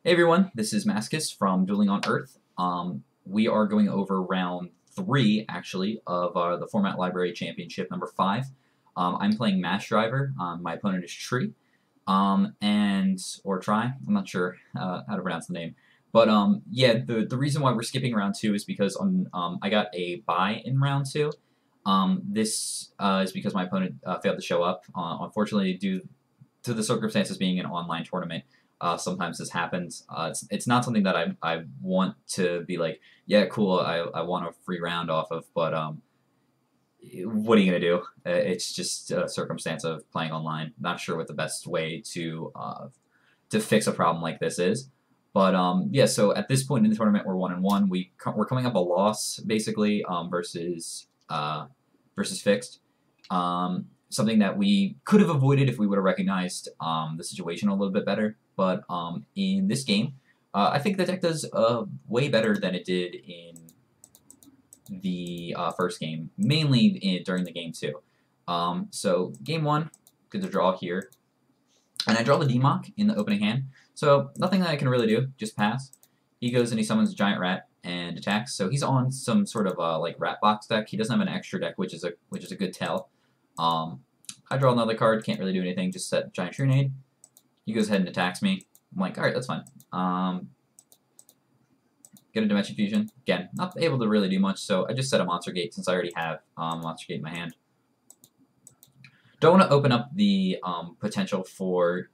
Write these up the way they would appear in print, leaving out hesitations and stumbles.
Hey everyone, this is Mascis from Dueling on Earth. We are going over round 3, actually, of the Format Library Championship number 5. I'm playing Mash Driver. My opponent is Tree, or Try. I'm not sure how to pronounce the name. But yeah, the reason why we're skipping round 2 is because I got a bye in round 2. This is because my opponent failed to show up. Unfortunately, due to the circumstances being an online tournament, sometimes this happens. It's not something that I want to be like, yeah, cool, I want a free round off of, but what are you going to do? It's just a circumstance of playing online. Not sure what the best way to fix a problem like this is. But yeah, so at this point in the tournament, we're 1-1. We're coming up a loss, basically, versus Fixed. Something that we could have avoided if we would have recognized the situation a little bit better. But in this game, I think the deck does way better than it did in the first game, mainly during the game 2. So game 1, get the draw here. And I draw the DMOC in the opening hand. So nothing that I can really do, just pass. He goes and he summons a giant rat and attacks. So he's on some sort of like RatBox deck. He doesn't have an extra deck, which is a good tell. I draw another card, can't really do anything, just set Giant Trunade. He goes ahead and attacks me. I'm like, alright, that's fine. Get a Dimension Fusion. Again, not able to really do much, so I just set a Monster Gate since I already have Monster Gate in my hand. Don't want to open up the potential for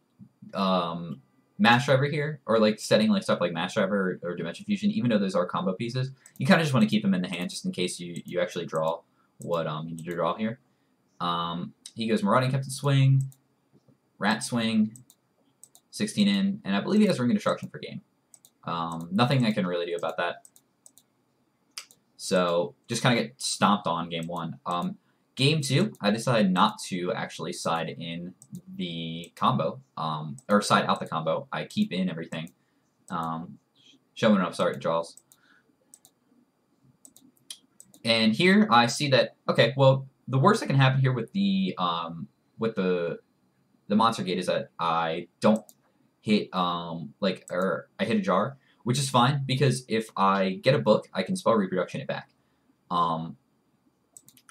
Mash Driver here, or like setting like stuff like Mash Driver or Dimension Fusion, even though those are combo pieces. You kind of just want to keep them in the hand just in case you actually draw what you need to draw here. He goes Marauding Captain Swing, Rat Swing, 16 in, and I believe he has Ring of Destruction for game. Nothing I can really do about that. So just kind of get stomped on game 1. Game 2, I decided not to actually side in the combo, or side out the combo. I keep in everything. Showing up, sorry, draws. And here I see that, okay, well, the worst that can happen here with the Monster Gate is that I don't hit I hit a jar, which is fine because if I get a book, I can spell reproduction it back,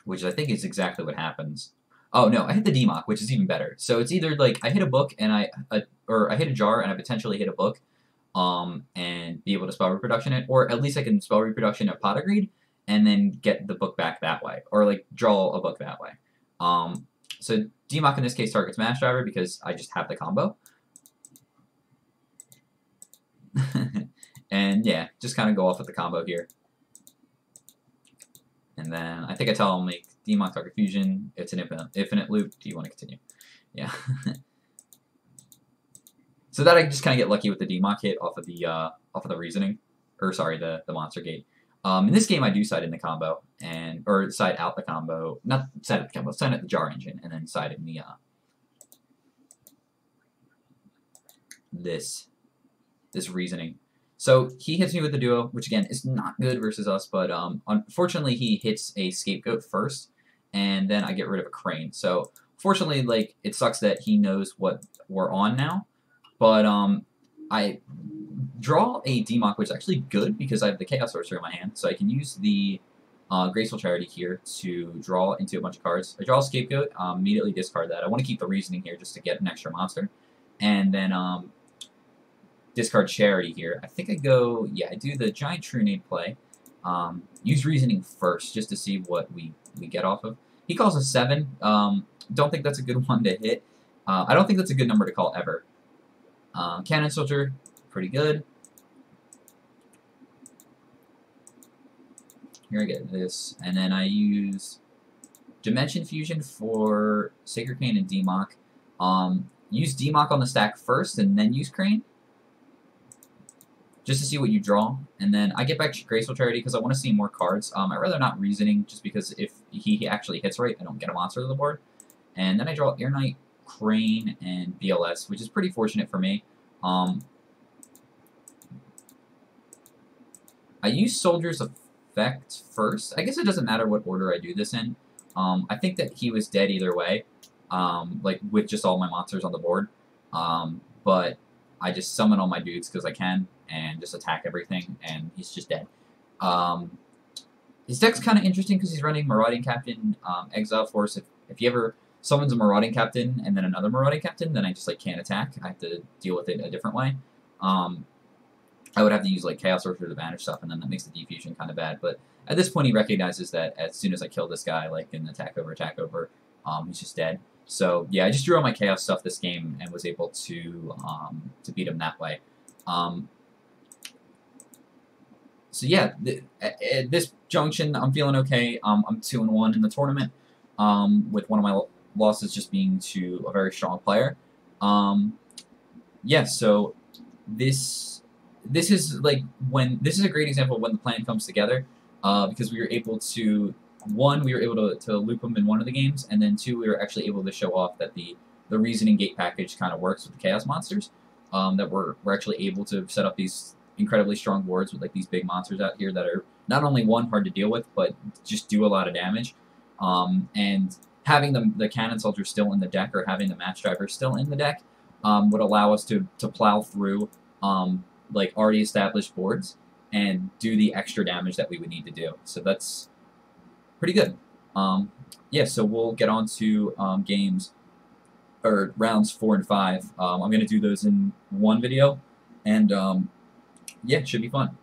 which I think is exactly what happens. Oh no, I hit the DMOC, which is even better. So it's either like I hit a book and or I hit a jar and I potentially hit a book, and be able to spell reproduction it, or at least I can spell reproduction a Pot of Greed and then get the book back that way, or like draw a book that way. So DMOC in this case targets Mash Driver because I just have the combo. And yeah, just kind of go off with the combo here. And then I think I tell him make DMOC target fusion. It's an infinite loop. Do you want to continue? Yeah. So that I just kind of get lucky with the DMOC hit off of the reasoning, or sorry, the Monster Gate. In this game, I do side in the combo or side out the combo, not side at the combo, side at the jar engine, and then side in the this reasoning. So he hits me with the duo, which again is not good versus us, but unfortunately he hits a scapegoat first, and then I get rid of a crane. So fortunately, like, it sucks that he knows what we're on now, but I draw a DMOC, which is actually good because I have the Chaos Sorcerer in my hand, so I can use the Graceful Charity here to draw into a bunch of cards. I draw a Scapegoat, immediately discard that. I want to keep the Reasoning here just to get an extra monster, and then discard Charity here. I think I go, yeah, I do the Giant Trunade play. Use Reasoning first just to see what we get off of. He calls a 7. Don't think that's a good one to hit. I don't think that's a good number to call ever. Cannon Soldier, pretty good. Here I get this, and then I use Dimension Fusion for Sacred Crane and DMOC. Use DMOC on the stack first, and then use Crane, just to see what you draw. And then I get back to Graceful Charity because I want to see more cards. I'd rather not Reasoning, just because if he actually hits right, I don't get a monster to the board. And then I draw Air Knight, Crane, and BLS, which is pretty fortunate for me. I use Soldier's Effect first. I guess it doesn't matter what order I do this in. I think that he was dead either way, like with just all my monsters on the board. But I just summon all my dudes because I can and just attack everything, and he's just dead. His deck's kind of interesting because he's running Marauding Captain, Exile Force. If he ever summons a Marauding Captain and then another Marauding Captain, then I just like can't attack. I have to deal with it a different way. I would have to use like Chaos Sorcerer to banish stuff, and then that makes the defusion kind of bad. But at this point, he recognizes that as soon as I kill this guy, like in attack over, he's just dead. So yeah, I just drew all my Chaos stuff this game and was able to beat him that way. So yeah, at this junction, I'm feeling okay. I'm 2-1 in the tournament, with one of my losses just being to a very strong player. Yeah, so this is like this is a great example of when the plan comes together, because we were able to, one, we were able to loop them in one of the games, and then two, we were actually able to show off that the reasoning gate package kind of works with the chaos monsters. That we're actually able to set up these incredibly strong boards with like these big monsters out here that are not only hard to deal with, but just do a lot of damage. And having the cannon soldier still in the deck, or having the match driver still in the deck, would allow us to plow through like already established boards and do the extra damage that we would need to do. So that's pretty good. Yeah, so we'll get on to games, or rounds 4 and 5. I'm going to do those in one video, and yeah, it should be fun.